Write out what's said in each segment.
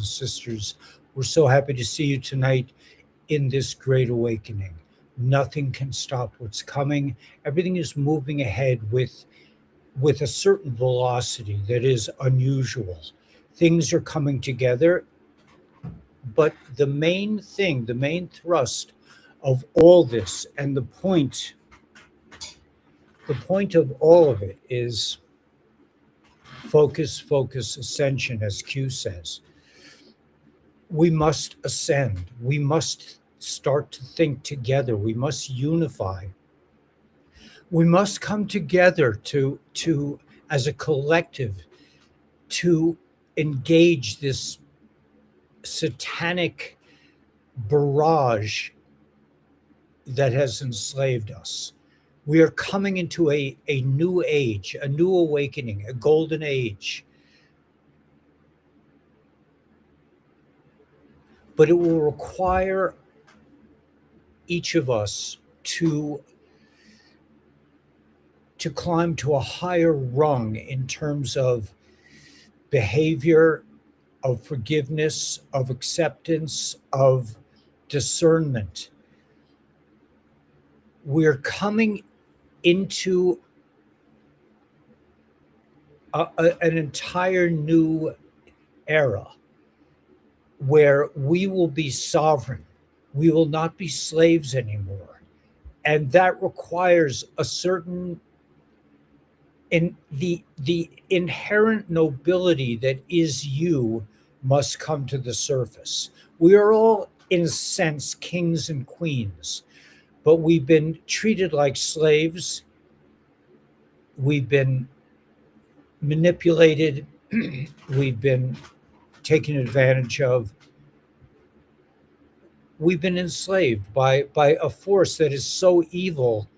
sisters. We're so happy to see you tonight in this great awakening. Nothing can stop what's coming. Everything is moving ahead with a certain velocity that is unusual. Things are coming together, but the main thing, the main thrust of all this, and the point of all of it is focus, focus, ascension, as Q says. We must ascend. We must start to think together. We must unify. We must come together to as a collective to engage this satanic barrage that has enslaved us. We are coming into a new age, a new awakening, a golden age. But it will require each of us to climb to a higher rung in terms of behavior, of forgiveness, of acceptance, of discernment. We're coming into an entire new era where we will be sovereign. We will not be slaves anymore. And that requires a certain the inherent nobility that is you must come to the surface. We are all, in a sense, kings and queens, but we've been treated like slaves. We've been manipulated. We've been taken advantage of. We've been enslaved by a force that is so evil.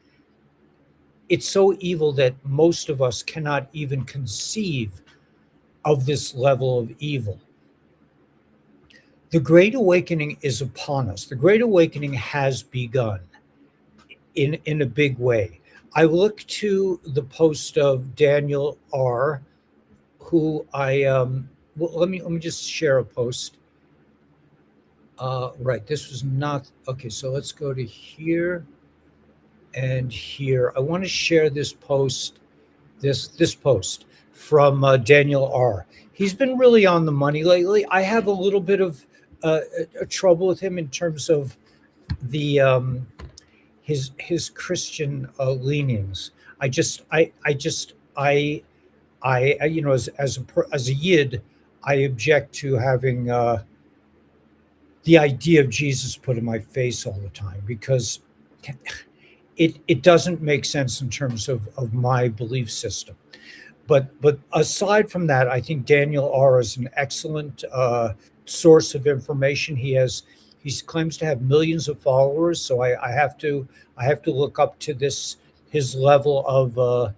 It's so evil that most of us cannot even conceive of this level of evil. The Great Awakening is upon us. The Great Awakening has begun in a big way. I look to the post of Daniel R., who let me just share a post. Right, this was not okay. So let's go to here and here. I want to share this post, this post from Daniel R. He's been really on the money lately. I have a little bit of trouble with him in terms of the his Christian leanings. I you know, as a Yid, I object to having the idea of Jesus put in my face all the time, because it doesn't make sense in terms of my belief system. But aside from that, I think Daniel R. is an excellent source of information. He claims to have millions of followers, so I have to look up to his level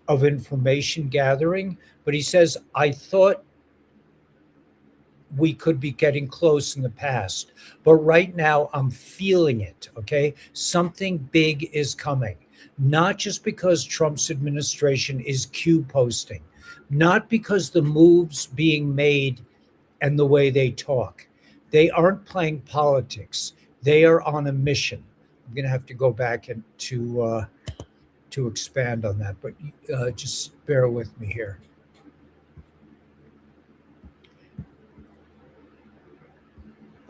of information gathering. But he says, I thought we could be getting close in the past, but right now I'm feeling it. Okay, something big is coming. Not just because Trump's administration is Q posting, not because the moves being made and the way they talk. They aren't playing politics. They are on a mission. I'm going to have to go back and to expand on that, but just bear with me here.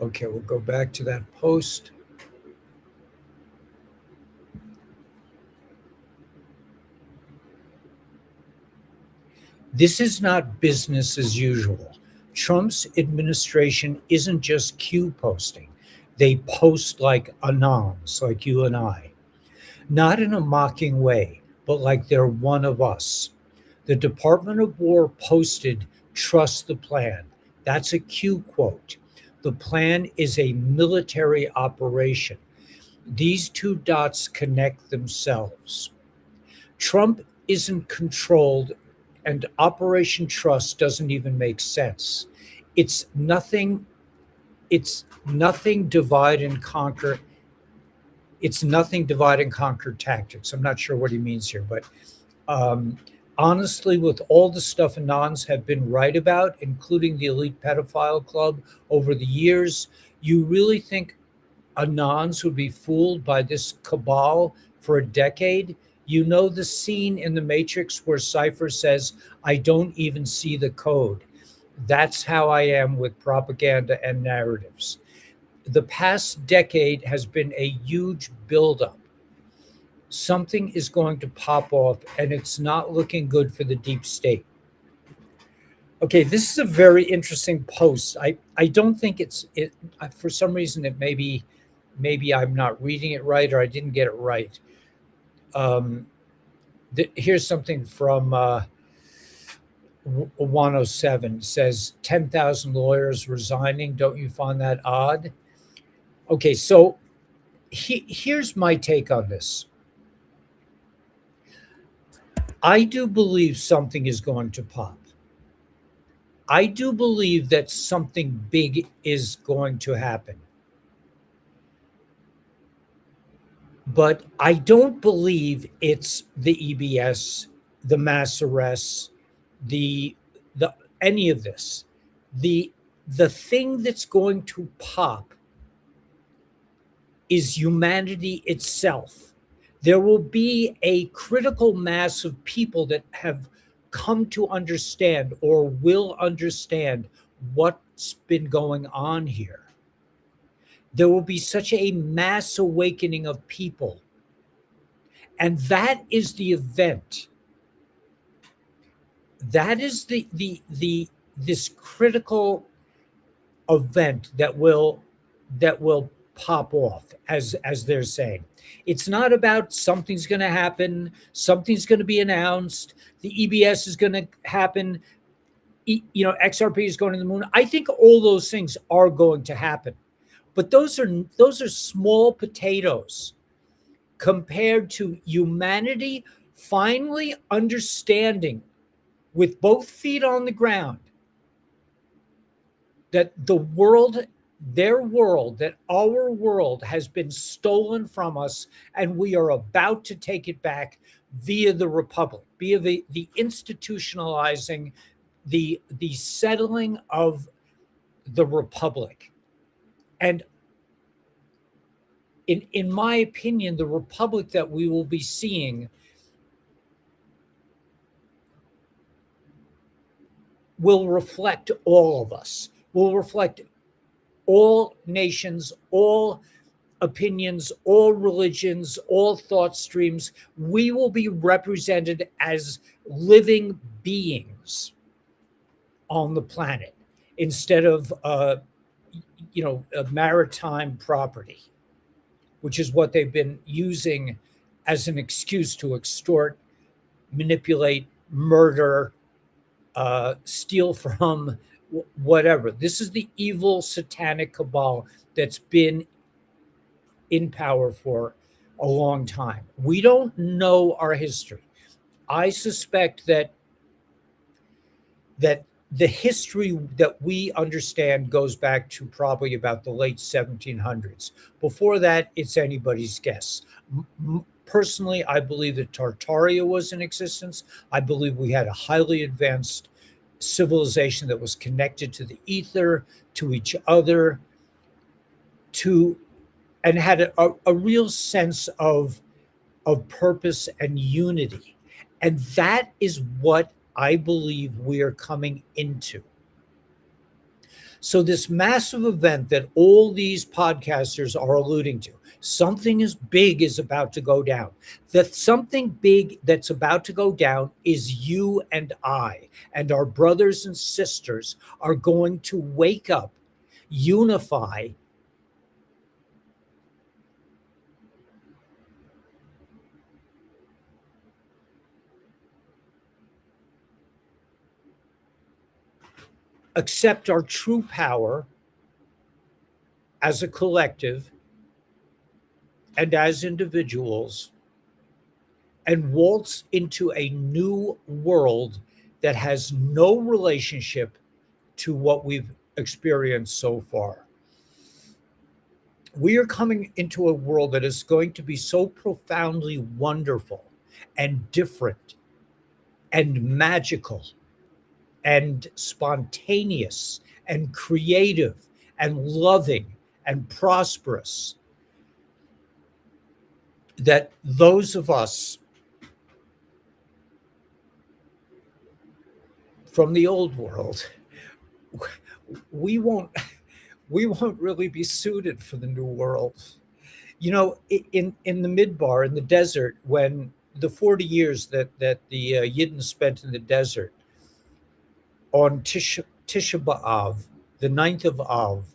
Okay, we'll go back to that post. This is not business as usual. Trump's administration isn't just Q posting. They post like anons, like you and I. Not in a mocking way, but like they're one of us. The Department of War posted, "Trust the plan." That's a Q quote. The plan is a military operation. These two dots connect themselves. Trump isn't controlled, and Operation Trust doesn't even make sense. It's nothing divide and conquer. It's nothing divide and conquer tactics. I'm not sure what he means here, but Honestly, with all the stuff Anons have been right about, including the elite pedophile club over the years, you really think Anons would be fooled by this cabal for a decade? You know the scene in The Matrix where Cypher says, I don't even see the code. That's how I am with propaganda and narratives. The past decade has been a huge buildup. Something is going to pop off, and it's not looking good for the deep state. Okay, this is a very interesting post. I don't think for some reason it maybe I'm not reading it right or I didn't get it right. Here's something from 107 says 10,000 lawyers resigning. Don't you find that odd? Okay, so here's my take on this. I do believe something is going to pop. I do believe that something big is going to happen. But I don't believe it's the EBS, the mass arrests, the the any of this. The the thing that's going to pop is humanity itself. There will be a critical mass of people that have come to understand or will understand what's been going on here. There will be such a mass awakening of people. And that is the event. That is the this critical event that will pop off, as they're saying. It's not about something's going to happen, something's going to be announced, the EBS is going to happen, XRP is going to the moon. I think all those things are going to happen, but those are small potatoes compared to humanity finally understanding with both feet on the ground that their world, that our world has been stolen from us, and we are about to take it back via the republic, via the institutionalizing, the settling of the republic. And in my opinion, the republic that we will be seeing will reflect all of us, will reflect all nations, all opinions, all religions, all thought streams. We will be represented as living beings on the planet instead of, a maritime property, which is what they've been using as an excuse to extort, manipulate, murder, steal from, whatever. This is the evil satanic cabal that's been in power for a long time. We don't know our history. I suspect that the history that we understand goes back to probably about the late 1700s. Before that, it's anybody's guess. Personally, I believe that Tartaria was in existence. I believe we had a highly advanced civilization that was connected to the ether, to each other, to and had a real sense of purpose and unity. And that is what I believe we are coming into. So, this massive event that all these podcasters are alluding to, something is big is about to go down. That something big that's about to go down is you and I, and our brothers and sisters are going to wake up, unify, accept our true power as a collective and as individuals, and waltz into a new world that has no relationship to what we've experienced so far. We are coming into a world that is going to be so profoundly wonderful and different and magical and spontaneous and creative and loving and prosperous that those of us from the old world, we won't we won't really be suited for the new world. You know, in the midbar, in the desert, when the 40 years that the Yidden spent in the desert, on Tisha B'Av, the ninth of Av,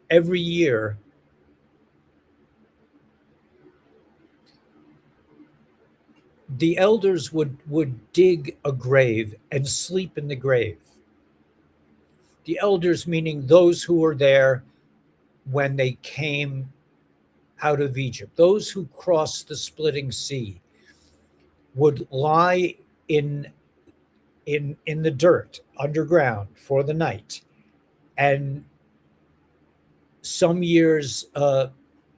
every year, the elders would dig a grave and sleep in the grave. The elders meaning those who were there when they came out of Egypt, those who crossed the splitting sea, would lie in the dirt underground for the night. And some years,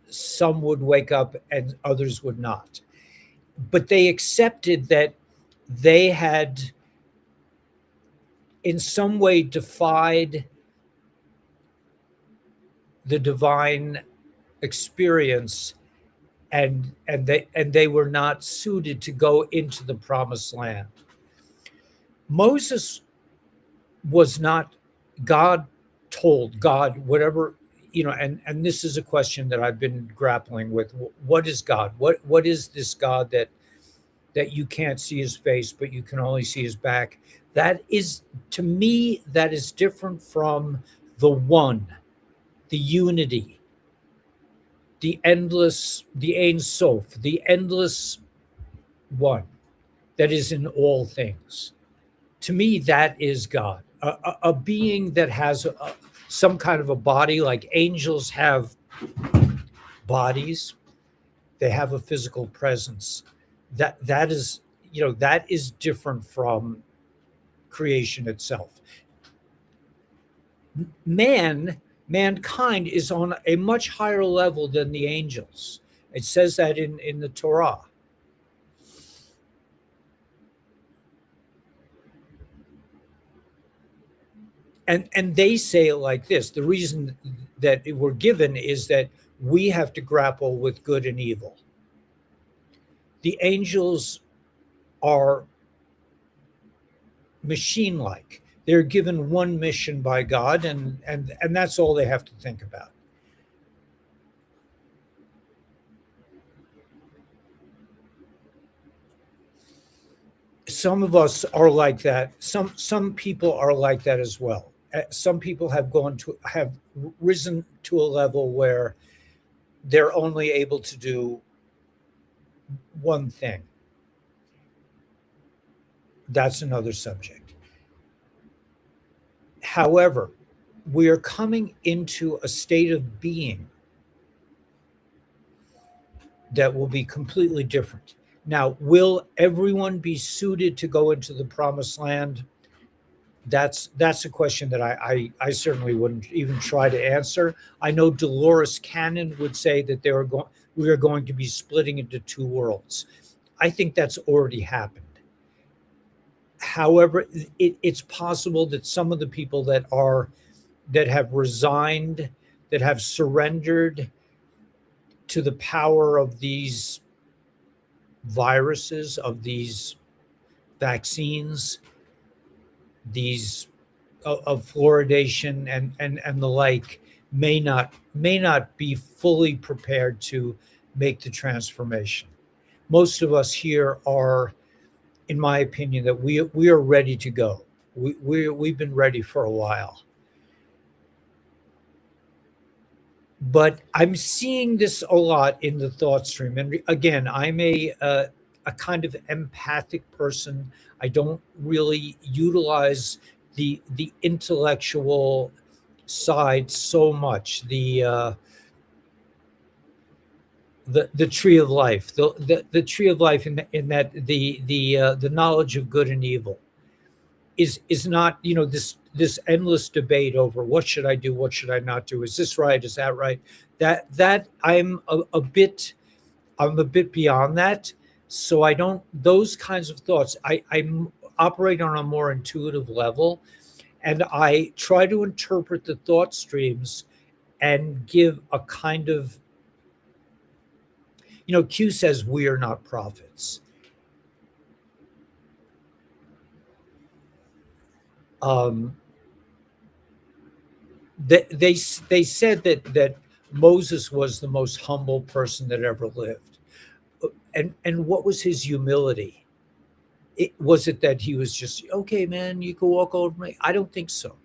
some would wake up and others would not. But they accepted that they had in some way defied the divine experience, and they were not suited to go into the promised land. Moses was not, God told, God, whatever, and this is a question that I've been grappling with. What is God? What is this God that you can't see his face, but you can only see his back? That is, to me, that is different from the one, the unity, the endless, the Ein Sof, the endless one that is in all things. To me, that is God, a being that has some kind of a body, like angels have bodies. They have a physical presence. That is, that is different from creation itself. Mankind is on a much higher level than the angels. It says that in the Torah. And they say it like this: the reason that we're given is that we have to grapple with good and evil. The angels are machine-like. They're given one mission by God, and that's all they have to think about. Some of us are like that. Some people are like that as well. Some people have risen to a level where they're only able to do one thing. That's another subject. However, we are coming into a state of being that will be completely different. Now, will everyone be suited to go into the promised land? That's a question that I certainly wouldn't even try to answer. I know Dolores Cannon would say that we are going to be splitting into two worlds. I think that's already happened. However, it's possible that some of the people that have resigned, that have surrendered to the power of these viruses, of these vaccines, these of fluoridation and the like, may not be fully prepared to make the transformation. Most of us here are, in my opinion, that we are ready to go. We've been ready for a while. But I'm seeing this a lot in the thought stream. And again, I'm a kind of empathic person. I don't really utilize the intellectual side so much. The tree of life, the tree of life, in that the knowledge of good and evil is not, this endless debate over what should I do, what should I not do, is this right, is that right? That I'm a bit beyond that. So I don't, those kinds of thoughts, operate on a more intuitive level, and I try to interpret the thought streams and give a kind of, Q says we are not prophets. Um, they said that Moses was the most humble person that ever lived, and what was his humility? Was it that he was just, okay, man, you can walk over me? I don't think so.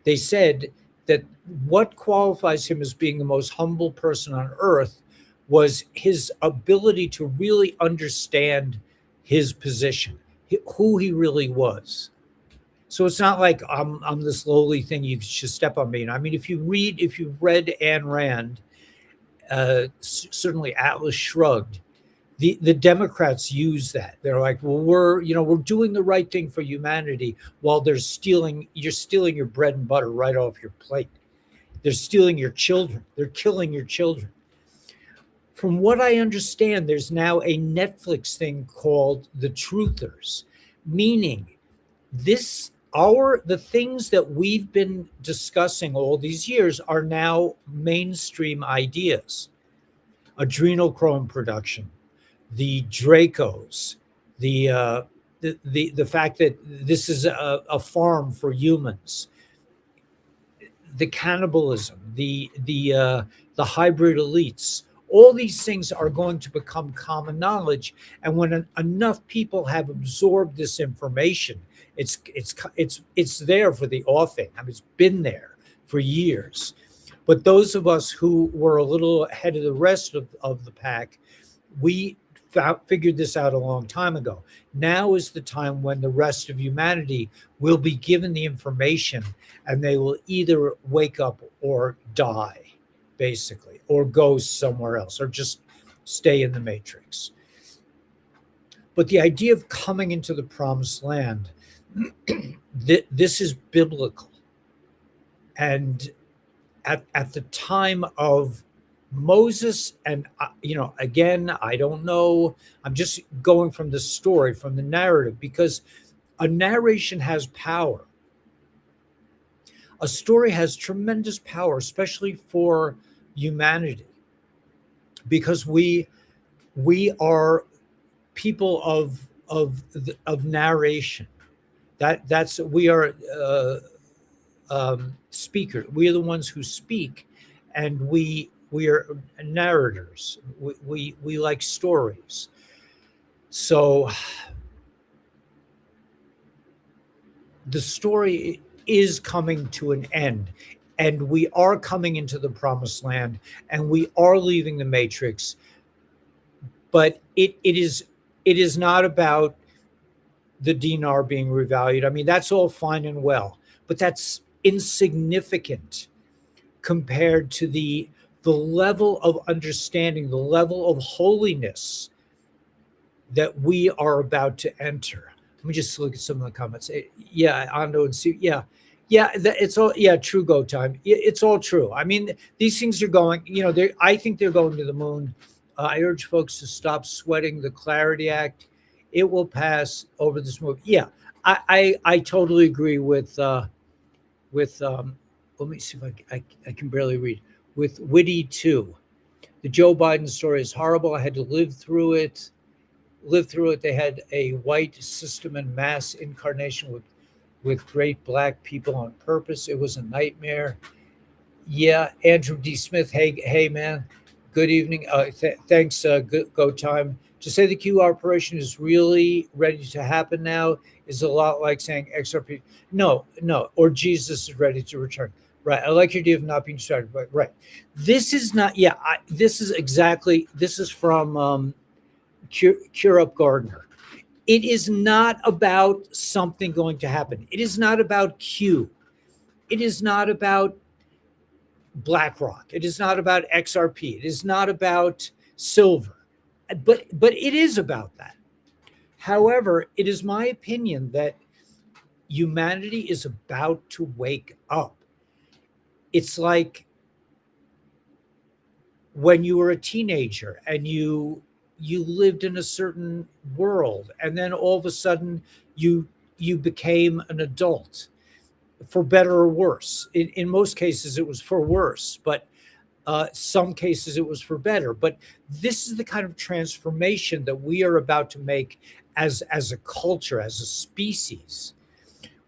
They said that what qualifies him as being the most humble person on earth was his ability to really understand his position, who he really was. So it's not like I'm this lowly thing, you should step on me. I mean, if you've read Ayn Rand, certainly Atlas Shrugged, the Democrats use that. They're like, well, we're doing the right thing for humanity while you're stealing your bread and butter right off your plate. They're stealing your children. They're killing your children. From what I understand, there's now a Netflix thing called The Truthers, meaning the things that we've been discussing all these years are now mainstream ideas. Adrenochrome production, the Dracos, the fact that this is a farm for humans, the cannibalism, the hybrid elites. All these things are going to become common knowledge, and when enough people have absorbed this information, it's there for the offing. I mean, it's been there for years. But those of us who were a little ahead of the rest of the pack, we figured this out a long time ago. Now is the time when the rest of humanity will be given the information, and they will either wake up or die, basically, or go somewhere else, or just stay in the matrix. But the idea of coming into the promised land, this is biblical. And at the time of Moses, and again, I don't know, I'm just going from the story, from the narrative, because a narration has power. A story has tremendous power, especially for humanity, because we are people of narration. We are speakers. We are the ones who speak, and we are narrators. We like stories. So the story is coming to an end, and we are coming into the promised land, and we are leaving the matrix. But it is not about the dinar being revalued. I mean, that's all fine and well, but that's insignificant compared to the level of understanding, the level of holiness that we are about to enter. Let me just look at some of the comments. Yeah, Ando and see. Yeah, it's all, yeah, true, go time. It's all true. I mean, these things are going, I think they're going to the moon. I urge folks to stop sweating the Clarity Act. It will pass over this movie. Yeah, I totally agree with let me see if I can barely read, with Witty 2. The Joe Biden story is horrible. I had to live through it. They had a white system and mass incarnation with great black people on purpose. It was a nightmare. Yeah, Andrew D. Smith. Hey, man. Good evening. Thanks. Go time. To say the Q operation is really ready to happen now is a lot like saying XRP. No, or Jesus is ready to return. Right. I like your idea of not being started. But right. This is not. Yeah. This is from Cure Up Gardner. It is not about something going to happen. It is not about Q. It is not about BlackRock. It is not about XRP. It is not about silver. But it is about that. However, it is my opinion that humanity is about to wake up. It's like when you were a teenager and you lived in a certain world, and then all of a sudden you you became an adult, for better or worse. In most cases, it was for worse, but some cases it was for better. But this is the kind of transformation that we are about to make as a culture, as a species.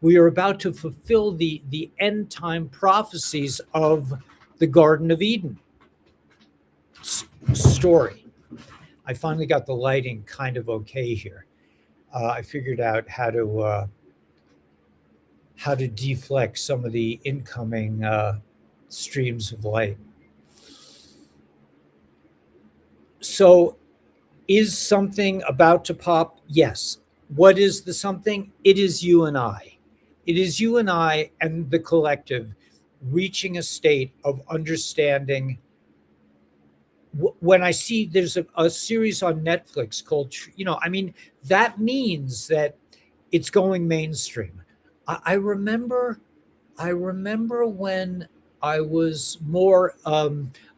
We are about to fulfill the end time prophecies of the Garden of Eden story. I finally got the lighting kind of okay here. I figured out how to deflect some of the incoming streams of light. So, is something about to pop? Yes. What is the something? It is you and I. It is you and I and the collective reaching a state of understanding. When I see there's a series on Netflix called, I mean, that means that it's going mainstream. I remember when I was more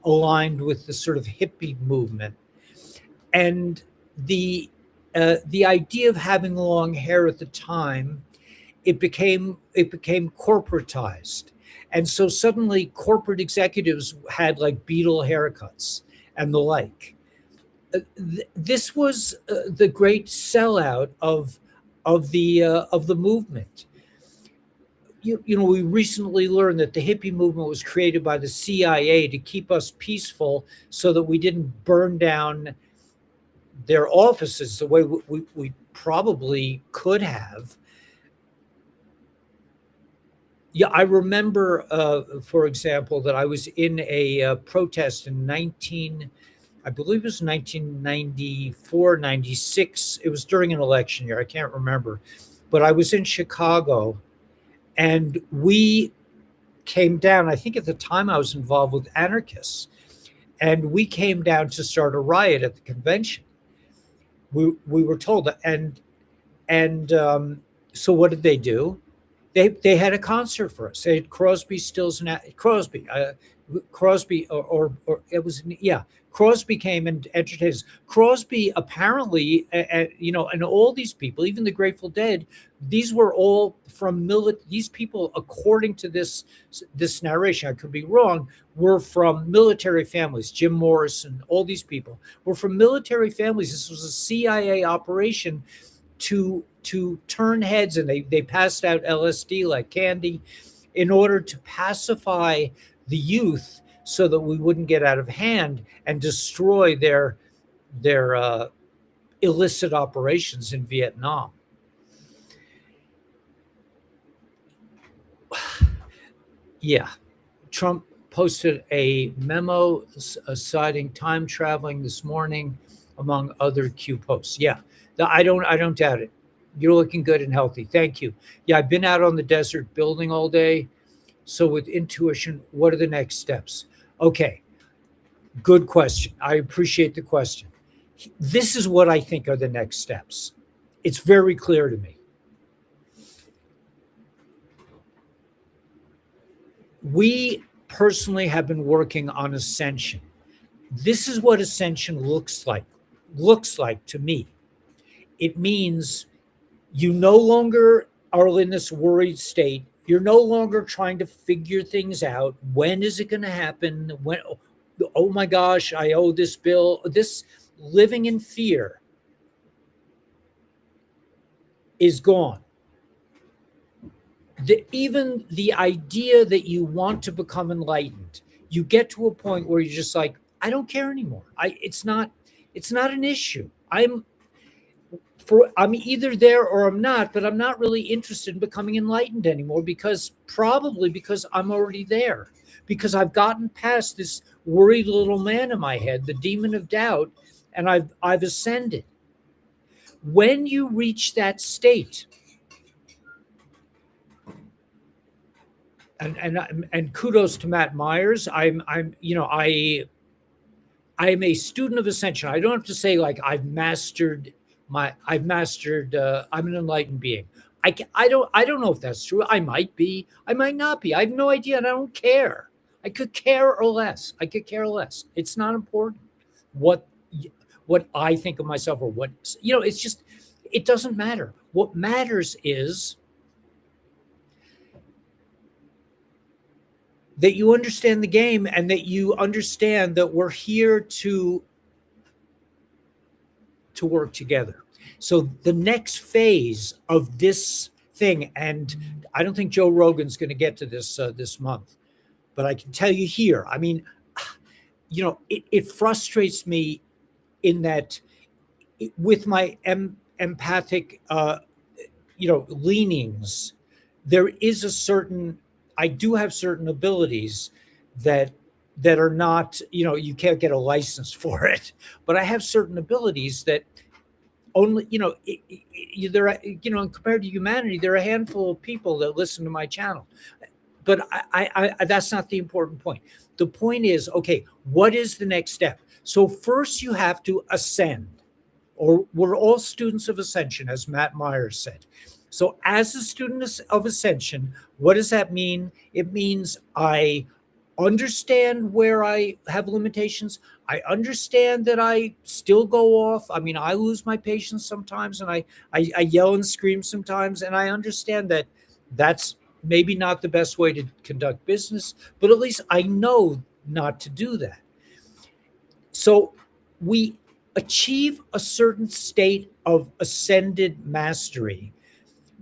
aligned with the sort of hippie movement, and the idea of having long hair at the time, it became corporatized, and so suddenly corporate executives had like Beatle haircuts and the like. This was the great sellout of the movement. We recently learned that the hippie movement was created by the CIA to keep us peaceful so that we didn't burn down their offices the way we probably could have. Yeah, I remember, for example, that I was in a protest in I believe it was 1994, 96. It was during an election year. I can't remember. But I was in Chicago, and we came down. I think at the time I was involved with anarchists, and we came down to start a riot at the convention. We were told that, and so what did they do? They had a concert for us. They had Crosby, Stills, and Crosby, or it was, yeah. Crosby came and entertained us. Crosby apparently, and all these people, even the Grateful Dead, these were all from These people, according to this narration, I could be wrong, were from military families. Jim Morrison, all these people were from military families. This was a CIA operation to turn heads, and they passed out LSD like candy in order to pacify the youth so that we wouldn't get out of hand and destroy their illicit operations in Vietnam. Yeah, Trump posted a memo citing time traveling this morning, among other Q posts. Yeah, I don't doubt it. You're looking good and healthy. Thank you. Yeah, I've been out on the desert building all day. So with intuition, what are the next steps? Okay, good question. I appreciate the question. This is what I think are the next steps. It's very clear to me. We personally have been working on ascension. This is what ascension looks like to me. It means you no longer are in this worried state. You're no longer trying to figure things out. When is it going to happen? When? Oh my gosh, I owe this bill. This living in fear is gone. Even the idea that you want to become enlightened, you get to a point where you're just like, I don't care anymore. It's not an issue. I'm either there or I'm not, but I'm not really interested in becoming enlightened anymore, because I'm already there, because I've gotten past this worried little man in my head, the demon of doubt, and I've ascended. When you reach that state, and kudos to Matt Myers, I'm a student of ascension. I don't have to say like I'm an enlightened being. I don't know if that's true. I might be, I might not be. I have no idea, and I don't care. I could care or less. It's not important what I think of myself, or what, it's just, It doesn't matter. What matters is that you understand the game and that you understand that we're here to work together. So the next phase of this thing, and I don't think Joe Rogan's going to get to this this month, but I can tell you here. I mean, it frustrates me in that with my empathic, leanings, there is a certain. I do have certain abilities that are not, you can't get a license for it, but I have certain abilities that only, compared to humanity, there are a handful of people that listen to my channel. But I that's not the important point. The point is, okay, what is the next step? So first you have to ascend, or we're all students of ascension, as Matt Myers said. So as a student of ascension, what does that mean? It means I understand where I have limitations. I understand that I still go off. I mean, I lose my patience sometimes, and I yell and scream sometimes, and I understand that that's maybe not the best way to conduct business, but at least I know not to do that. So we achieve a certain state of ascended mastery,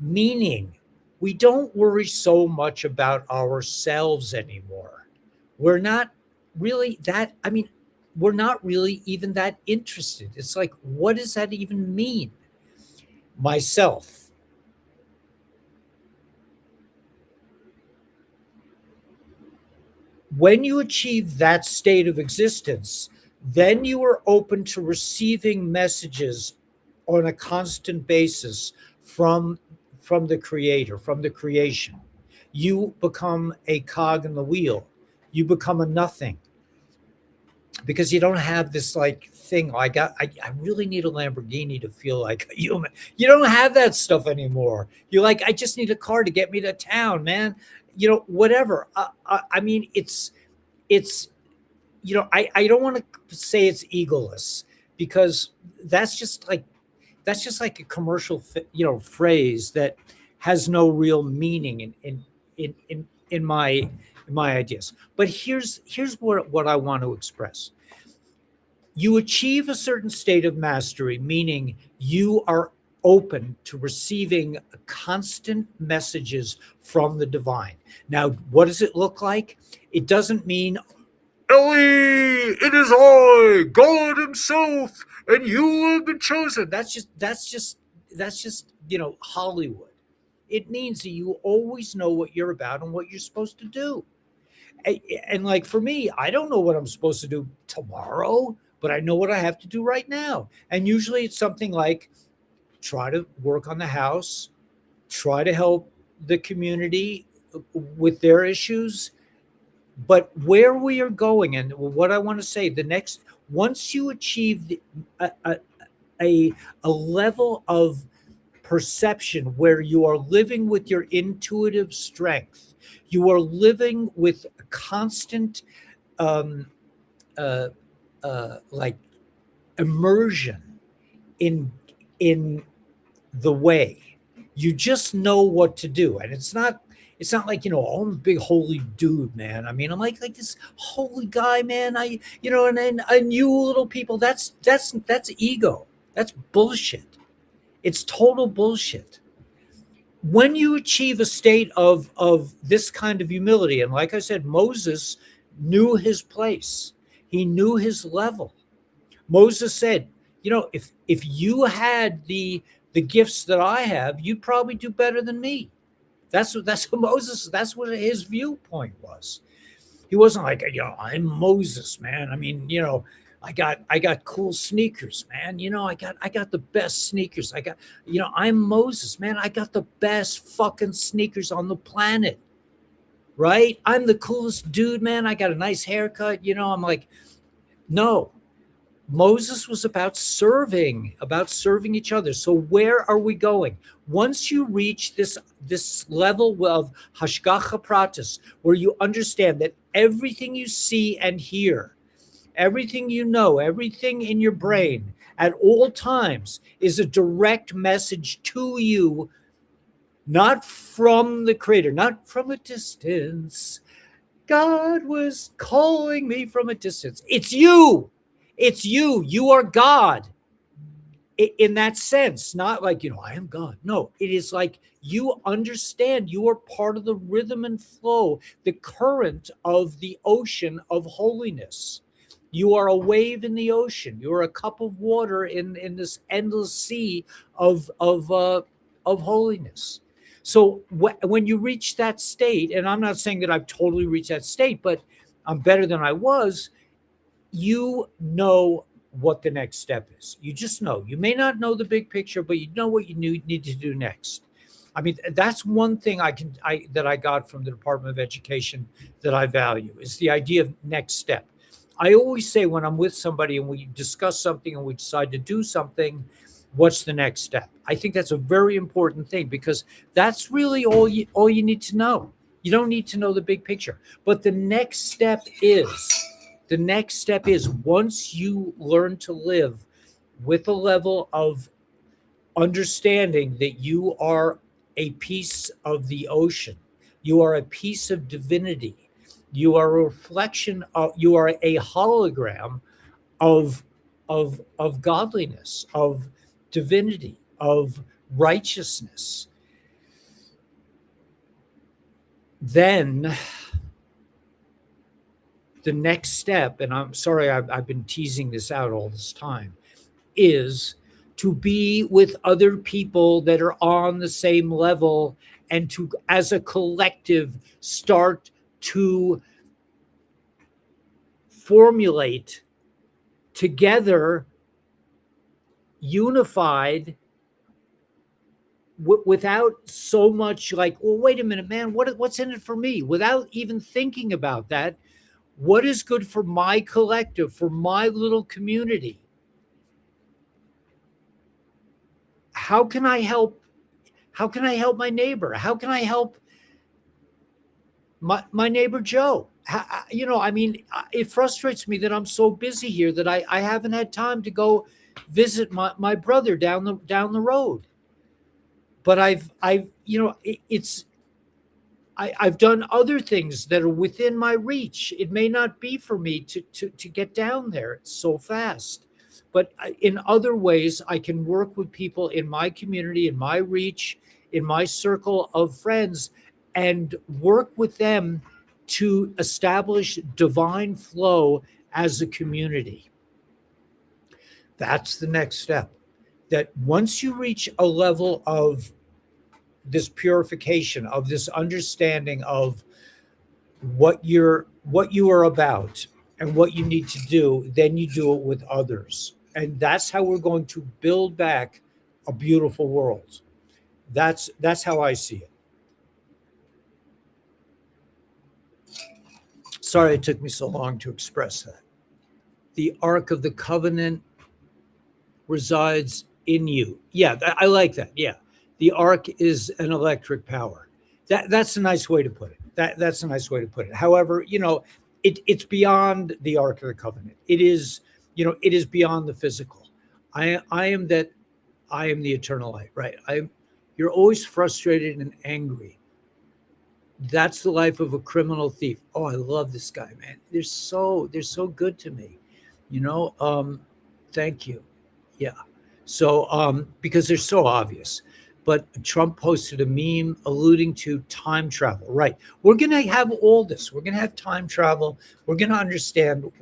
meaning we don't worry so much about ourselves anymore. We're not really that, I mean, we're not really even that interested. It's like, what does that even mean? Myself. When you achieve that state of existence, then you are open to receiving messages on a constant basis from the creator, from the creation. You become a cog in the wheel. You become a nothing, because you don't have this like thing. I really need a Lamborghini to feel like a human. You don't have that stuff anymore. You're like, I just need a car to get me to town, man. Whatever. I mean, it's I don't want to say it's egoless, because that's just like a commercial phrase that has no real meaning in my ideas. But here's what I want to express. You achieve a certain state of mastery, meaning you are open to receiving constant messages from the divine. Now, what does it look like? It doesn't mean, Ellie, it is I, God Himself, and you have been chosen. That's just Hollywood. It means that you always know what you're about and what you're supposed to do. And like for me, I don't know what I'm supposed to do tomorrow, but I know what I have to do right now. And usually it's something like try to work on the house, try to help the community with their issues. But where we are going, and what I want to say, once you achieve a level of perception where you are living with your intuitive strength, you are living with a constant like immersion in the way. You just know what to do, and it's not like, oh, I'm a big holy dude, man. I mean, I'm like this holy guy, man. And you little people, that's ego. That's bullshit. It's total bullshit. When you achieve a state of this kind of humility, and like I said, Moses knew his place. He knew his level. Moses said, if you had the gifts that I have, you'd probably do better than me. That's what Moses, that's what his viewpoint was. He wasn't like, I'm Moses, man. I mean, I got cool sneakers, man. I got the best sneakers. I'm Moses, man. I got the best fucking sneakers on the planet. Right? I'm the coolest dude, man. I got a nice haircut. I'm like, no. Moses was about serving each other. So where are we going? Once you reach this level of hashgacha pratis, where you understand that everything you see and hear, everything you know, everything in your brain, at all times is a direct message to you, not from the creator, not from a distance. God was calling me from a distance. It's you. It's you. You are God in that sense, not like, I am God. No, it is like you understand you are part of the rhythm and flow, the current of the ocean of holiness. You are a wave in the ocean. You are a cup of water in this endless sea of holiness. So when you reach that state, and I'm not saying that I've totally reached that state, but I'm better than I was, you know what the next step is. You just know. You may not know the big picture, but you know what you need to do next. I mean, that's one thing that I got from the Department of Education that I value is the idea of next step. I always say when I'm with somebody and we discuss something and we decide to do something, what's the next step? I think that's a very important thing because that's really all you need to know. You don't need to know the big picture. But the next step is once you learn to live with a level of understanding that you are a piece of the ocean, you are a piece of divinity, you are a reflection of, you are a hologram of godliness, of divinity, of righteousness, then the next step, and I'm sorry I've been teasing this out all this time, is to be with other people that are on the same level and to, as a collective, start to formulate together, unified, without so much like, well, wait a minute, man, what's in it for me? Without even thinking about that, what is good for my collective, for my little community? How can I help? How can I help my neighbor? How can I help my neighbor Joe? I mean, it frustrates me that I'm so busy here that I haven't had time to go visit my brother down the road. But I've done other things that are within my reach. It may not be for me to get down there. It's so fast. But in other ways, I can work with people in my community, in my reach, in my circle of friends, and work with them to establish divine flow as a community. That's the next step. That once you reach a level of this purification, of this understanding of what you are about and what you need to do, then you do it with others. And that's how we're going to build back a beautiful world. That's how I see it. Sorry it took me so long to express that. The Ark of the Covenant resides in you. Yeah, I like that. Yeah. The Ark is an electric power. That's a nice way to put it. That's a nice way to put it. However, it's beyond the Ark of the Covenant. It is, it is beyond the physical. I am that. I am the eternal light. Right. You're always frustrated and angry. That's the life of a criminal thief. Oh, I love this guy, man. They're so good to me. Thank you. Yeah. So because they're so obvious. But Trump posted a meme alluding to time travel. Right. We're going to have all this. We're going to have time travel. We're going to understand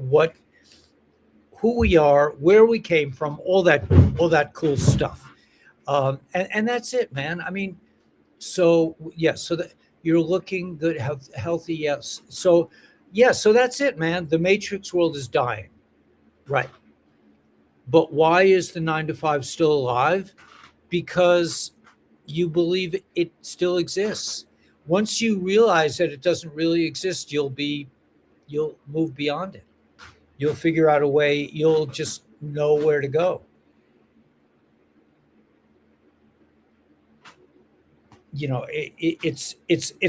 who we are, where we came from, all that cool stuff. And that's it, man. I mean, so yeah, so that you're looking good, healthy. Yes. So yeah, so that's it, man. The Matrix world is dying. Right. But why is the 9 to 5 still alive? Because you believe it still exists. Once you realize that it doesn't really exist, you'll move beyond it. You'll figure out a way. You'll just know where to go. It's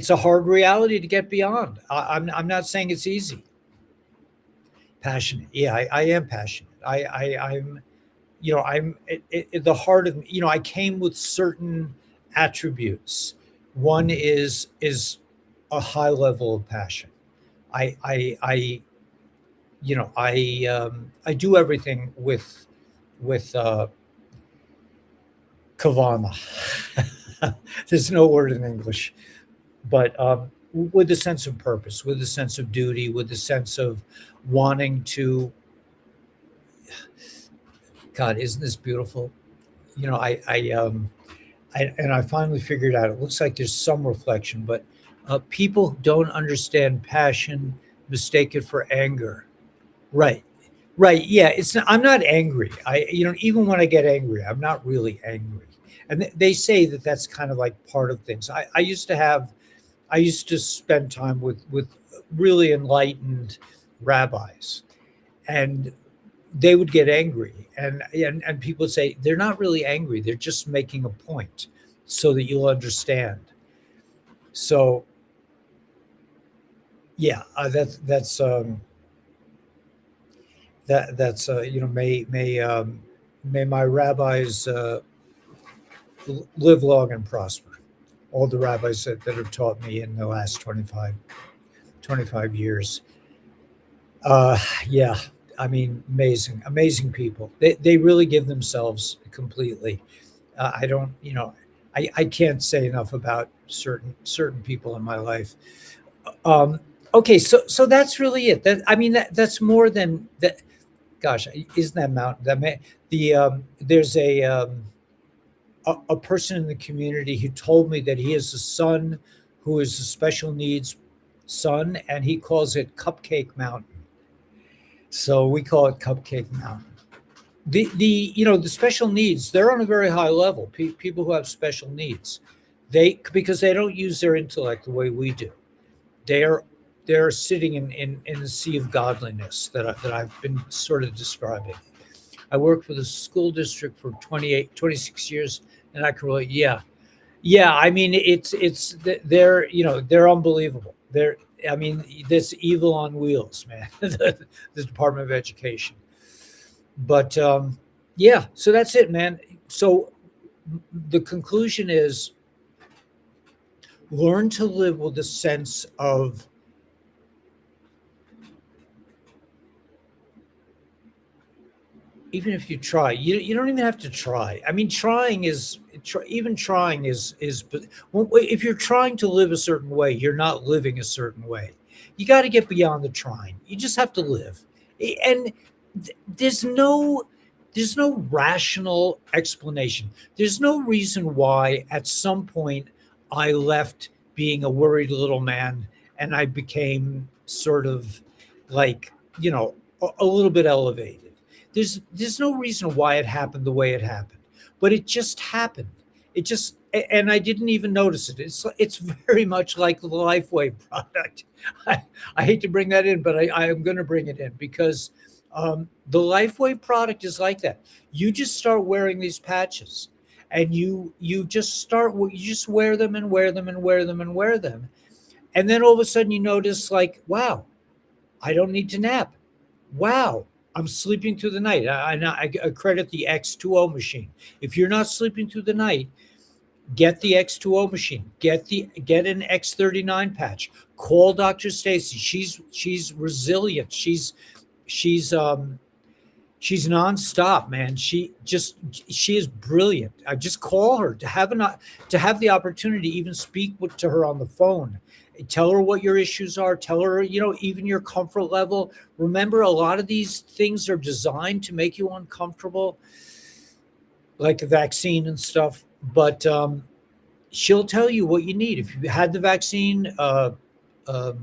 a hard reality to get beyond. I'm not saying it's easy. Passionate. Yeah, I am passionate. I'm the heart of, I came with certain attributes. One is a high level of passion. I I do everything with kavana. There's no word in English, but with a sense of purpose, with a sense of duty, with a sense of wanting to. God, isn't this beautiful? You know, and I finally figured out. It looks like there's some reflection, but people don't understand passion, mistake it for anger. Right. Right. Yeah. I'm not angry. Even when I get angry, I'm not really angry. And they say that that's kind of like part of things. I used to spend time with really enlightened rabbis, and they would get angry, and people would say they're not really angry. They're just making a point so that you'll understand. So yeah, that's may my rabbis live long and prosper. All the rabbis that have taught me in the last 25 years. Yeah, I mean, amazing people. They really give themselves completely. I don't, I can't say enough about certain people in my life. Um, okay, so that's really it. That's more than that. Gosh, isn't that mountain? There's a person in the community who told me that he has a son who is a special needs son, and he calls it Cupcake Mountain. So we call it Cupcake Mountain. The special needs, they're on a very high level. People who have special needs, because they don't use their intellect the way we do. They're they're sitting in the sea of godliness that I've been sort of describing. I worked for the school district for 26 years, and I can relate. Yeah, yeah. I mean, they're they're unbelievable. I mean, this evil on wheels, man. The Department of Education. But yeah, so that's it, man. So the conclusion is learn to live with a sense of, even if you try, you don't even have to try. I mean, even trying is but if you're trying to live a certain way, you're not living a certain way. You got to get beyond the trying. You just have to live. And there's no rational explanation. There's no reason why at some point I left being a worried little man and I became sort of like, a little bit elevated. There's no reason why it happened the way it happened, but it just happened. And I didn't even notice it. It's very much like the LifeWave product. I hate to bring that in, but I am going to bring it in because the LifeWave product is like that. You just start wearing these patches, and you just wear them and wear them and wear them and wear them, and then all of a sudden you notice, like, wow, I don't need to nap. Wow, I'm sleeping through the night. I credit the X2O machine. If you're not sleeping through the night, get the X2O machine. Get an X39 patch. Call Dr. Stacy. She's resilient. She's nonstop, man. She is brilliant. I just call her to have the opportunity to even speak to her on the phone. Tell her what your issues are. Tell her, even your comfort level. Remember, a lot of these things are designed to make you uncomfortable, like a vaccine and stuff. But she'll tell you what you need. If you had the vaccine, um, what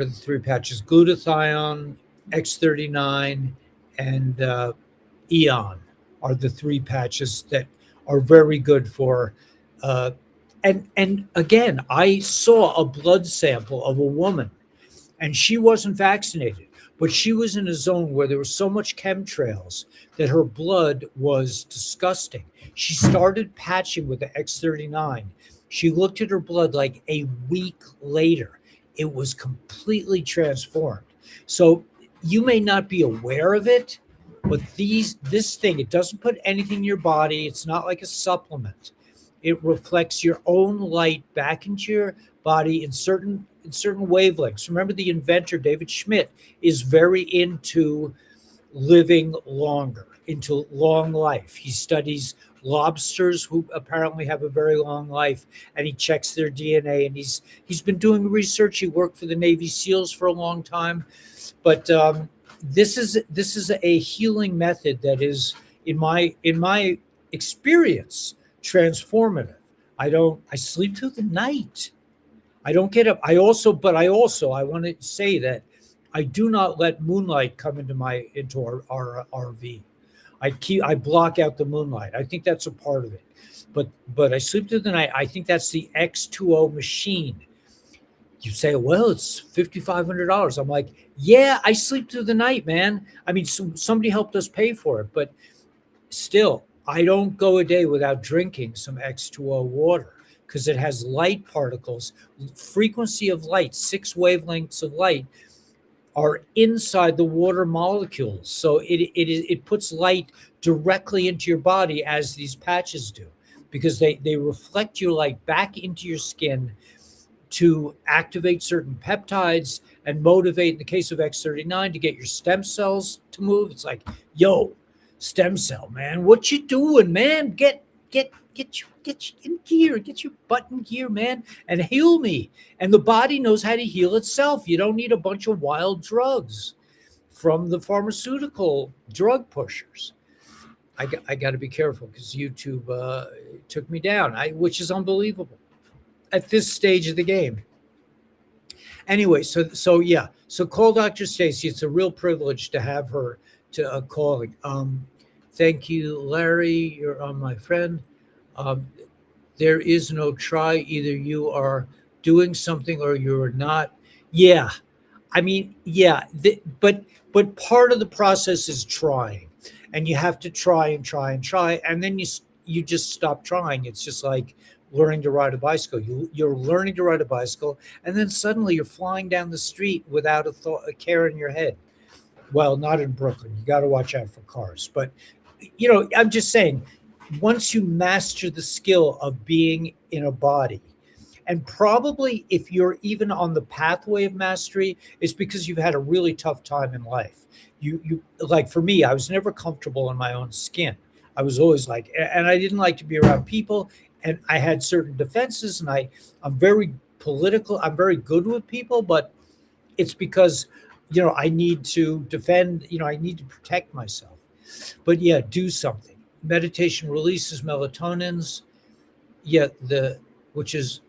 are the three patches? Glutathione, X39, and Eon are the three patches that are very good for. Uh, and again, I saw a blood sample of a woman, and she wasn't vaccinated, but she was in a zone where there was so much chemtrails that her blood was disgusting. She started patching with the X39. She looked at her blood like a week later. It was completely transformed. So you may not be aware of it, But this thing, it doesn't put anything in your body. It's not like a supplement. It reflects your own light back into your body in certain wavelengths. Remember, the inventor David Schmidt is very into living longer, into long life. He studies lobsters who apparently have a very long life, and he checks their DNA. And he's been doing research. He worked for the Navy SEALs for a long time, but this is a healing method that is, in my experience, transformative. I sleep through the night. I don't get up. I want to say that I do not let moonlight come into our RV. I block out the moonlight. I think that's a part of it. But I sleep through the night. I think that's the X2O machine. You say, well, it's $5,500. I'm like, yeah, I sleep through the night, man. I mean, somebody helped us pay for it, but still, I don't go a day without drinking some X2O water because it has light particles, frequency of light, 6 wavelengths of light are inside the water molecules. So it puts light directly into your body as these patches do, because they reflect your light back into your skin to activate certain peptides and motivate, in the case of X39, to get your stem cells to move. It's like, yo, stem cell, man, what you doing, man? Get you in gear, get your butt in gear, man, and heal me. And the body knows how to heal itself. You don't need a bunch of wild drugs from the pharmaceutical drug pushers. I got to be careful because YouTube took me down, which is unbelievable at this stage of the game. Anyway, so yeah, so call Dr. Stacy. It's a real privilege to have her to calling. Thank you, Larry. You're on, my friend. There is no try. Either you are doing something or you're not. Yeah, I mean, yeah, but part of the process is trying, and you have to try and try and try, and then you just stop trying. It's just like learning to ride a bicycle. You're learning to ride a bicycle, and then suddenly you're flying down the street without a care in your head. Well, not in Brooklyn. You got to watch out for cars. But I'm just saying, once you master the skill of being in a body, and probably if you're even on the pathway of mastery, it's because you've had a really tough time in life. You like, for me, I was never comfortable in my own skin. I was always like, and I didn't like to be around people, and I had certain defenses, and I'm very political. I'm very good with people, but it's because I need to defend. I need to protect myself. But yeah, do something. Meditation releases melatonins. Yeah, which is,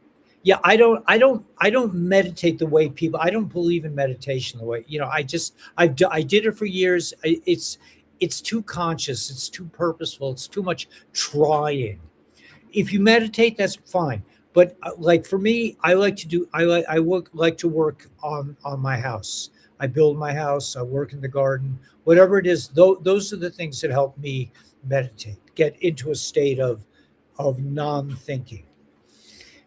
yeah. I don't meditate the way people. I don't believe in meditation the way I did it for years. It's too conscious. It's too purposeful. It's too much trying. If you meditate, that's fine. But like for me, I like to work on my house. I build my house. I work in the garden. Whatever it is, those are the things that help me meditate, get into a state of non-thinking.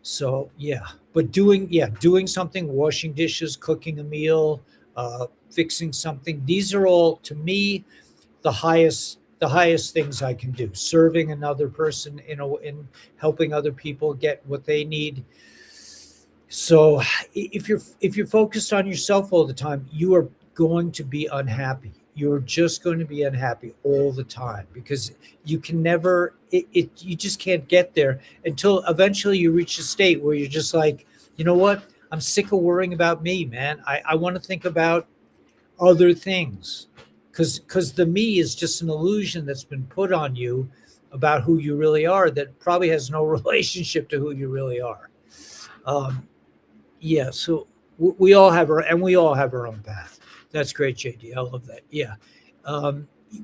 So yeah, but doing something, washing dishes, cooking a meal, fixing something. These are all, to me, the highest things I can do. Serving another person in helping other people get what they need. So if you're focused on yourself all the time, you are going to be unhappy. You're just going to be unhappy all the time because you can never you just can't get there until eventually you reach a state where you're just like, you know what? I'm sick of worrying about me, man. I want to think about other things, because the me is just an illusion that's been put on you about who you really are that probably has no relationship to who you really are. Um, yeah, so we all have our own path. That's great, JD. I love that. Yeah,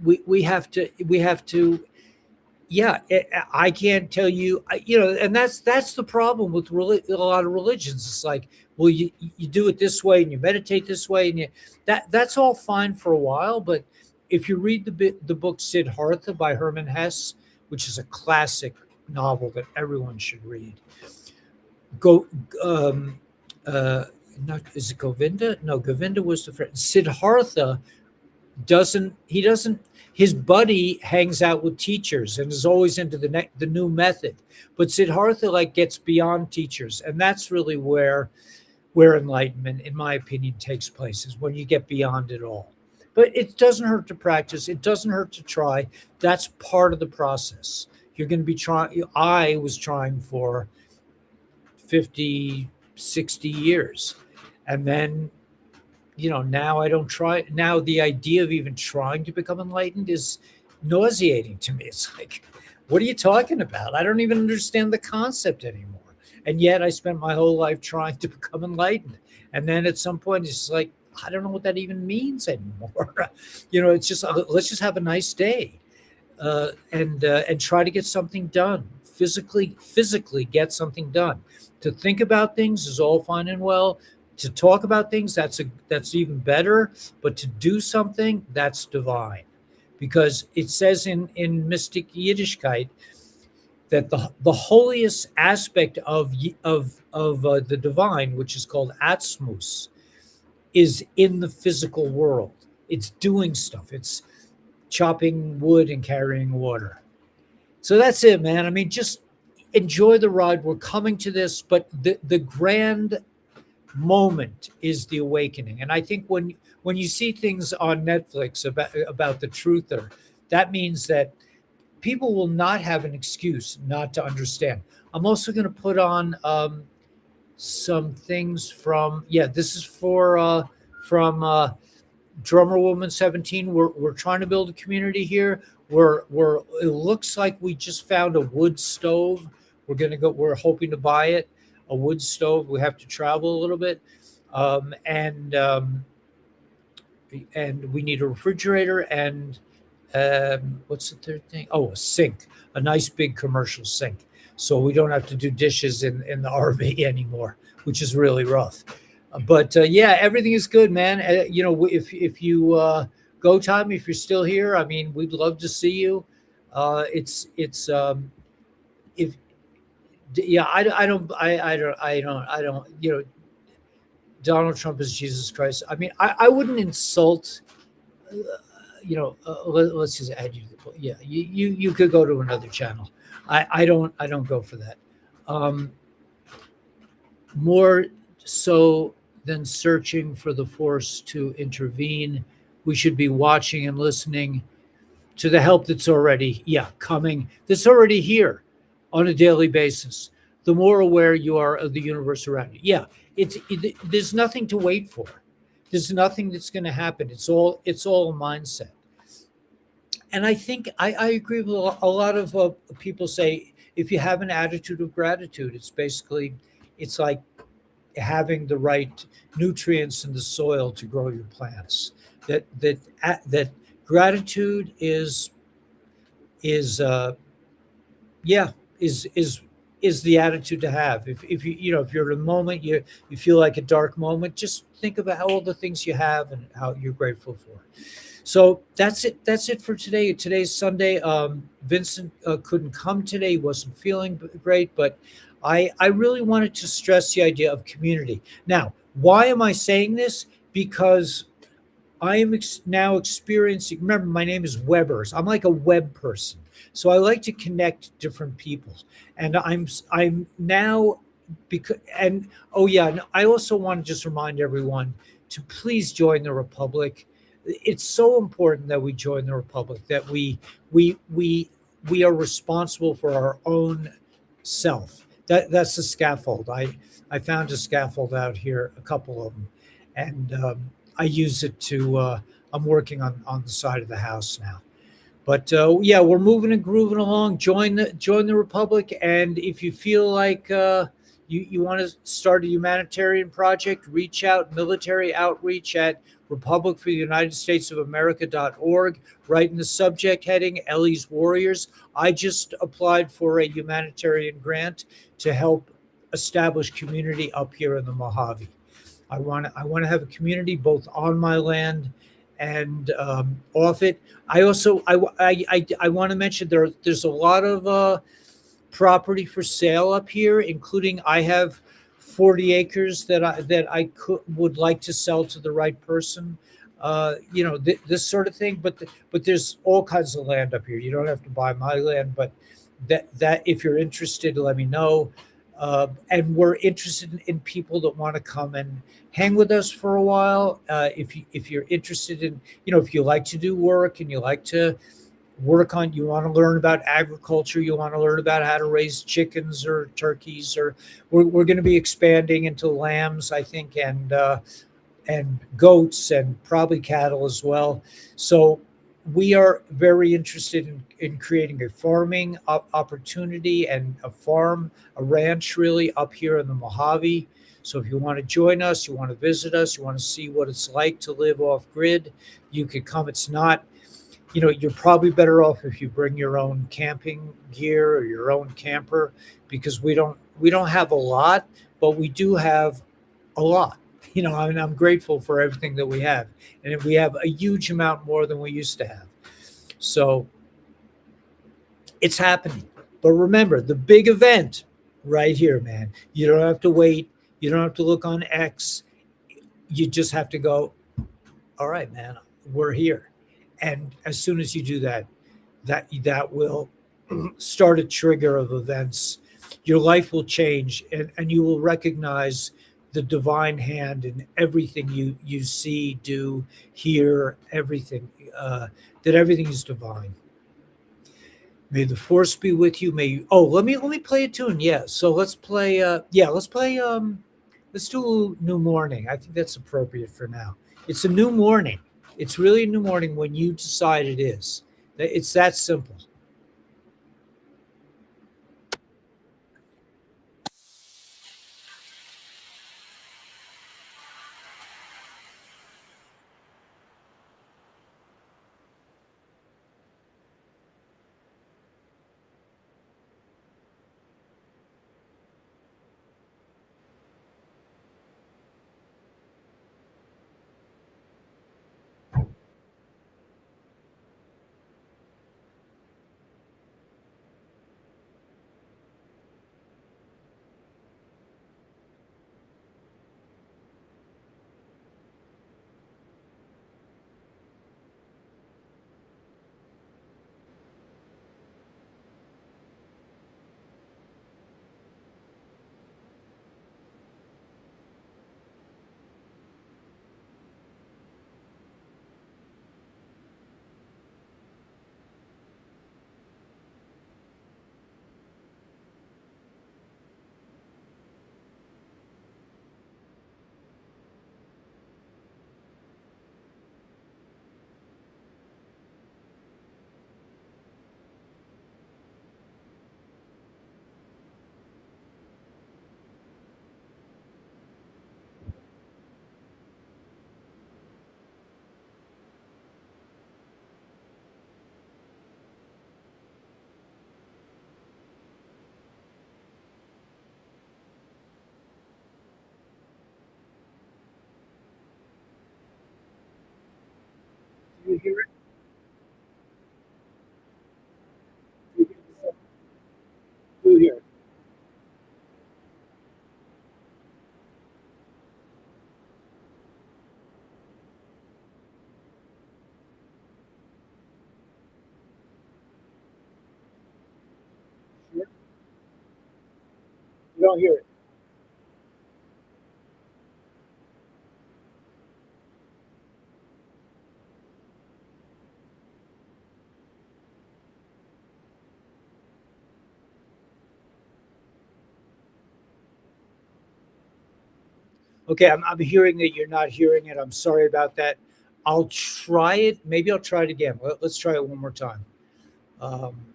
we have to. Yeah, I can't tell you. And that's the problem with a lot of religions. It's like, well, you do it this way and you meditate this way, and that's all fine for a while. But if you read the book Siddhartha by Hermann Hesse, which is a classic novel that everyone should read, go. Uh, Not, is it Govinda? No, Govinda was the friend. Siddhartha doesn't his buddy hangs out with teachers and is always into the new method, but Siddhartha like gets beyond teachers, and that's really where enlightenment, in my opinion, takes place, is when you get beyond it all. But it doesn't hurt to practice, it doesn't hurt to try. That's part of the process. You're going to be trying. I was trying for 50, 60 years, and then now I don't try. Now the idea of even trying to become enlightened is nauseating to me. It's like, what are you talking about? I don't even understand the concept anymore. And yet I spent my whole life trying to become enlightened. And then at some point it's like, I don't know what that even means anymore. It's just, let's just have a nice day, and try to get something done. Physically get something done. To think about things is all fine and well. To talk about things, that's even better. But to do something, that's divine, because it says in mystic Yiddishkeit that the holiest aspect of the divine, which is called Atzmus, is in the physical world. It's doing stuff. It's chopping wood and carrying water. So that's it, man. I mean, just enjoy the ride. We're coming to this, but the grand moment is the awakening. And I think when you see things on Netflix about the truther, that means that people will not have an excuse not to understand. I'm also going to put on some things from, this is from Drummer Woman 17. We're trying to build a community here. It looks like we just found a wood stove. We're hoping to buy it, a wood stove. We have to travel a little bit, and we need a refrigerator and what's the third thing? Oh, a sink, a nice big commercial sink, so we don't have to do dishes in the RV anymore, which is really rough. But everything is good, man. If you go time, if you're still here, I mean, we'd love to see you. It's if yeah, I don't. Donald Trump is Jesus Christ. I mean, I wouldn't insult. Let's just add you. Yeah, you could go to another channel. I don't go for that. More so than searching for the force to intervene, we should be watching and listening to the help that's already coming. That's already here on a daily basis. The more aware you are of the universe around you. There's nothing to wait for. There's nothing that's going to happen. It's all a mindset. And I think I agree with a lot of people say, if you have an attitude of gratitude, it's like having the right nutrients in the soil to grow your plants. That gratitude is the attitude to have. If you're in a moment, you feel like a dark moment, just think about all the things you have and how you're grateful for. So that's it for today. Today's Sunday. Vincent couldn't come today. He wasn't feeling great, but I really wanted to stress the idea of community. Now, why am I saying this? Because I am now experiencing, remember, my name is Webbers. I'm like a web person. So I like to connect different people. And I'm now, and I also want to just remind everyone to please join the Republic. It's so important that we join the Republic, that we are responsible for our own self. That's the scaffold. I found a scaffold out here, a couple of them, and I use it to. I'm working on the side of the house now, but we're moving and grooving along. Join the Republic, and if you feel like you want to start a humanitarian project, reach out. Military outreach at republicfortheunitedstatesofamerica.org. Right in the subject heading, Ellie's Warriors. I just applied for a humanitarian grant to help establish community up here in the Mojave. I want to have a community both on my land and off it. I also I want to mention there's a lot of property for sale up here, including I have 40 acres that I would like to sell to the right person. this sort of thing. But there's all kinds of land up here. You don't have to buy my land, but that if you're interested, let me know. And we're interested in people that want to come and hang with us for a while. If you're interested in, if you like to do work and you like to you want to learn about agriculture, you want to learn about how to raise chickens or turkeys, or we're going to be expanding into lambs, I think, and goats and probably cattle as well. So we are very interested in creating a farming opportunity and a ranch really up here in the Mojave. So if you want to join us, you want to visit us, you want to see what it's like to live off grid, you could come. It's not, you're probably better off if you bring your own camping gear or your own camper, because we don't have a lot, but we do have a lot. I'm grateful for everything that we have, and we have a huge amount more than we used to have. So it's happening. But remember, the big event right here, man. You don't have to wait. You don't have to look on X. You just have to go, all right, man, we're here. And as soon as you do that, that will start a trigger of events. Your life will change, and you will recognize the divine hand in everything you see, do, hear, everything, that everything is divine. May the force be with you. May you, let me play a tune. Yeah. So let's play, let's do New Morning. I think that's appropriate for now. It's a new morning. It's really a new morning when you decide it is. It's that simple. Do you hear it? Do you hear it? Sure. You don't hear it. Okay, I'm hearing that you're not hearing it. I'm sorry about that. I'll try it. Maybe I'll try it again. Let's try it one more time. Um,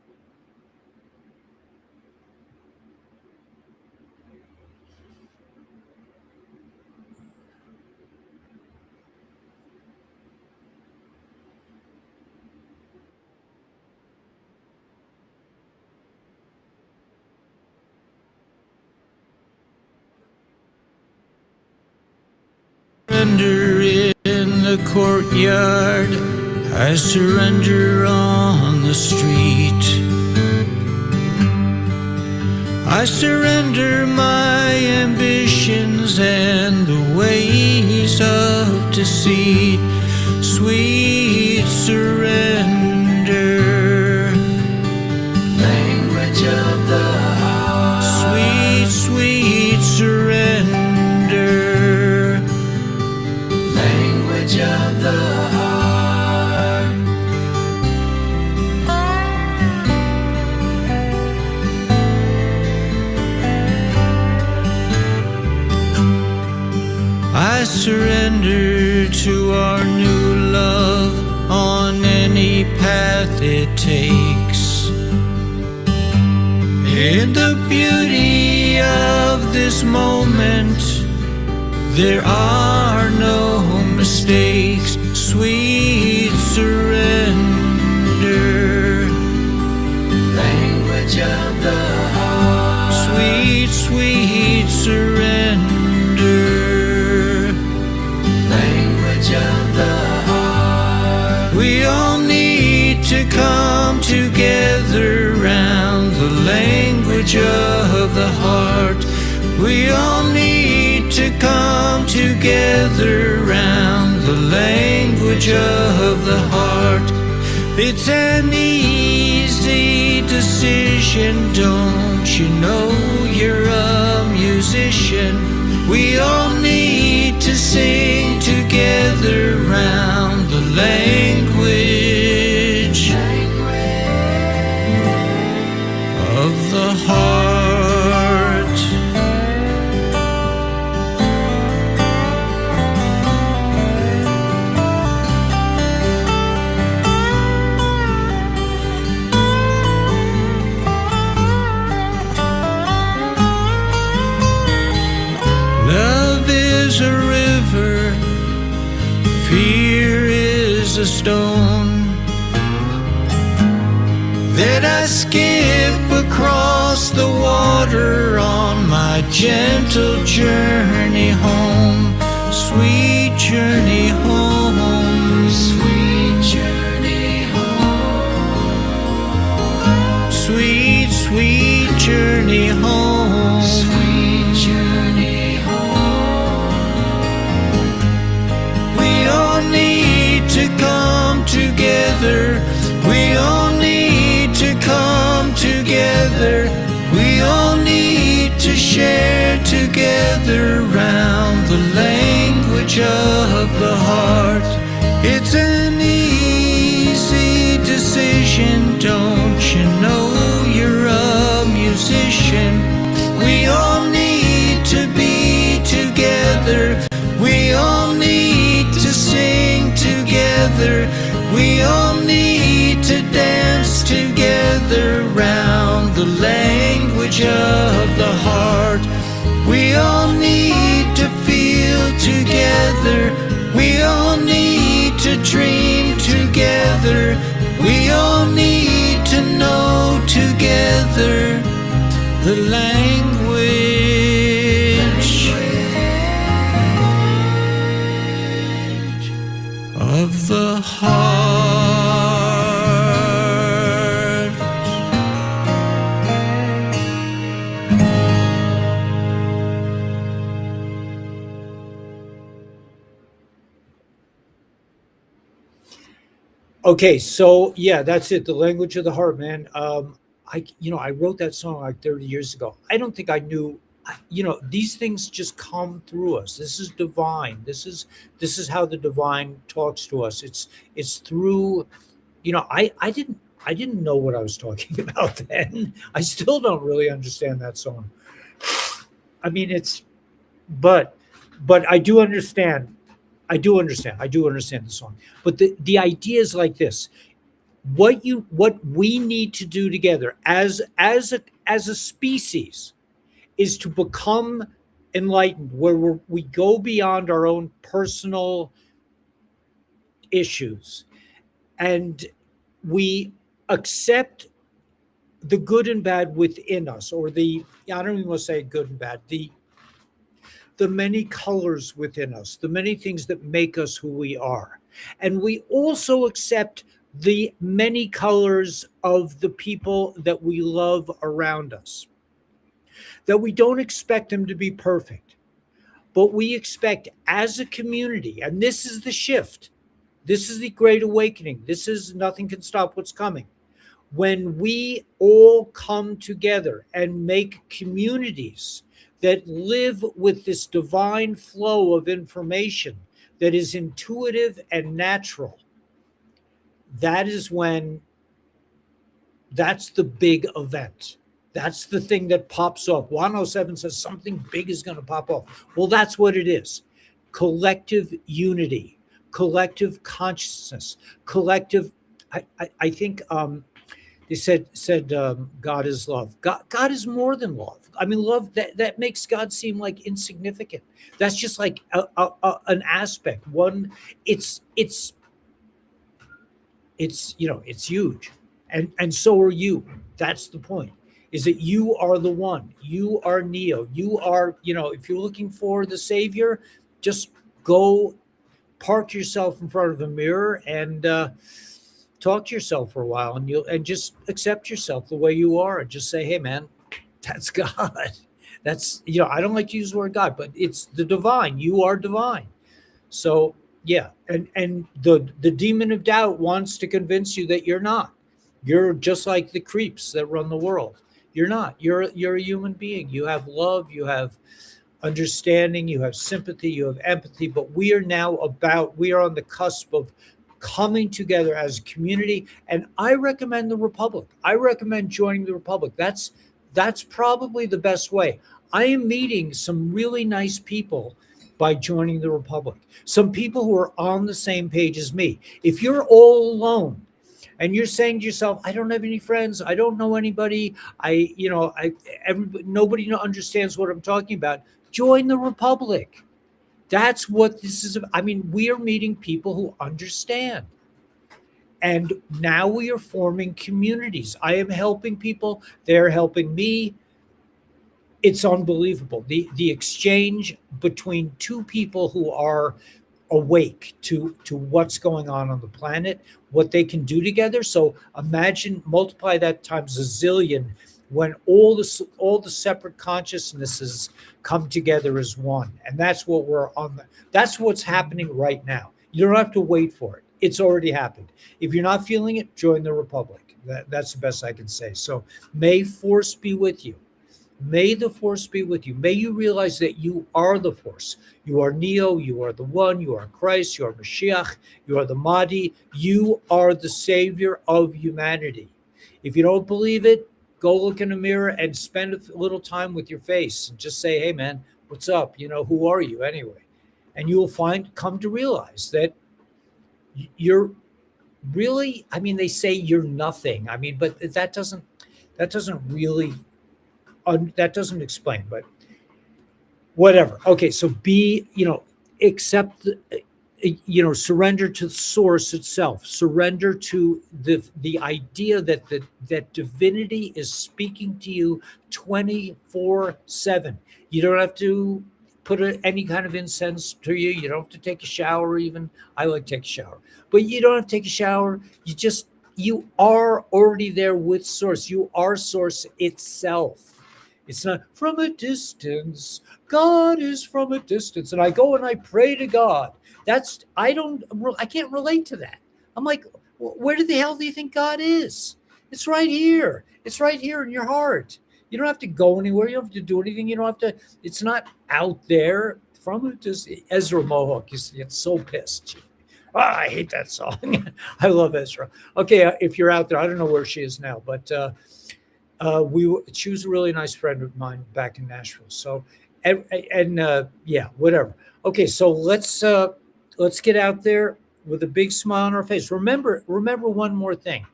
Surrender in the courtyard, I surrender on the street. I surrender my ambitions and the ways of deceit. sweet surrender. Language of the heart. Sweet, sweet surrender. Language of the heart. I surrender to our new love on any path it takes. In the beauty of this moment, there are no mistakes. Sweet surrender. Language of the heart. Sweet, sweet surrender. Language of the heart. We all need to come together round the language of the heart. We all need to come together round the language of the heart. It's an easy decision, don't you know you're a musician? We all need to sing together round the language of the heart. Love is a river, fear is a stone that I skip across the water on my gentle journey home. Sweet journey home. Sweet journey home. Sweet, sweet journey home. Sweet journey home. We all need to come together. We all need to come together. We all need to share together round the language of the heart. It's an easy decision, don't you know you're a musician? We all need to be together. We all need to sing together. We all need to dance together round the language of the heart. We all need to feel together. We all need to dream together. We all need to know together the language of the heart. Okay, so yeah, that's it. The language of the heart, man. I wrote that song like 30 years ago. I don't think I knew. These things just come through us. This is divine. This is how the divine talks to us. It's through. I didn't know what I was talking about then. I still don't really understand that song. I mean, but but I do understand. I do understand the song. But the idea is like this: what we need to do together as a species is to become enlightened, where we go beyond our own personal issues, and we accept the good and bad within us, or I don't even want to say good and bad, the many colors within us, the many things that make us who we are. And we also accept the many colors of the people that we love around us. That we don't expect them to be perfect, but we expect as a community, and this is the shift. This is the Great Awakening. This is nothing can stop what's coming. When we all come together and make communities that live with this divine flow of information that is intuitive and natural, that is when that's the big event. That's the thing that pops off. 107 says something big is going to pop off. Well, that's what it is. Collective unity, collective consciousness, collective. I think they said God is love. God is more than love. I mean, love that makes God seem like insignificant. That's just like an aspect. One, it's it's huge, and so are you. That's the point. Is that you are the one. You are Neo. You are, if you're looking for the savior, just go park yourself in front of a mirror and talk to yourself for a while, and just accept yourself the way you are, and just say, hey man, that's God. That's, I don't like to use the word God, but it's the divine. You are divine. So yeah, and the demon of doubt wants to convince you that you're not. You're just like the creeps that run the world. You're not. You're a human being. You have love, you have understanding, you have sympathy, you have empathy, but we are on the cusp of coming together as a community. And I recommend the Republic. I recommend joining the Republic. That's probably the best way. I am meeting some really nice people by joining the Republic. Some people who are on the same page as me. If you're all alone and you're saying to yourself, I don't have any friends, I don't know anybody, nobody understands what I'm talking about, join the Republic. That's what this is. I mean, we are meeting people who understand. And now we are forming communities. I am helping people. They're helping me. It's unbelievable. The exchange between two people who are awake to what's going on the planet, what they can do together. So imagine, multiply that times a zillion, when all the separate consciousnesses come together as one. And that's what that's what's happening right now. You don't have to wait for it. It's already happened. If you're not feeling it, join the Republic. That's the best I can say. So may force be with you. May the force be with you. May you realize that you are the force. You are Neo. You are the one. You are Christ. You are Mashiach. You are the Mahdi. You are the savior of humanity. If you don't believe it, go look in a mirror and spend a little time with your face and just say, hey man, what's up? Who are you anyway? And you will come to realize that you're really, they say you're nothing. But that doesn't really, that doesn't explain, but whatever. Okay. So accept, surrender to the source itself, surrender to the idea that divinity is speaking to you 24/7. You don't have to put any kind of incense to you. You don't have to take a shower even. I like to take a shower, but you don't have to take a shower. You are already there with source. You are source itself. It's not from a distance. God is from a distance. And I go and I pray to God. I can't relate to that. I'm like, where the hell do you think God is? It's right here. It's right here in your heart. You don't have to go anywhere. You don't have to do anything. You don't have to, it's not out there from a distance. Ezra Mohawk used to get so pissed. I hate that song. I love Ezra. Okay, if you're out there, I don't know where she is now, but she was a really nice friend of mine back in Nashville. So, yeah, whatever. Okay, so let's get out there with a big smile on our face. Remember one more thing.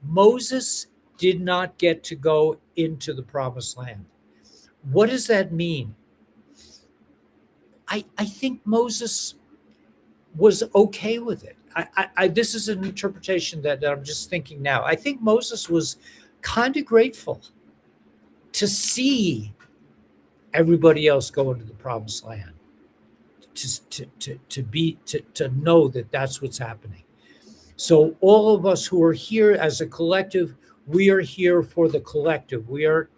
Moses did not get to go into the promised land. What does that mean? I think Moses was okay with it. This is an interpretation that I'm just thinking now. I think Moses was kind of grateful to see everybody else go into the promised land, to know that that's what's happening. So all of us who are here as a collective, we are here for the collective. We are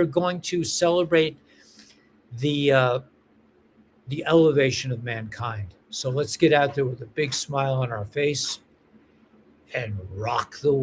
going to celebrate the elevation of mankind. So let's get out there with a big smile on our face and rock the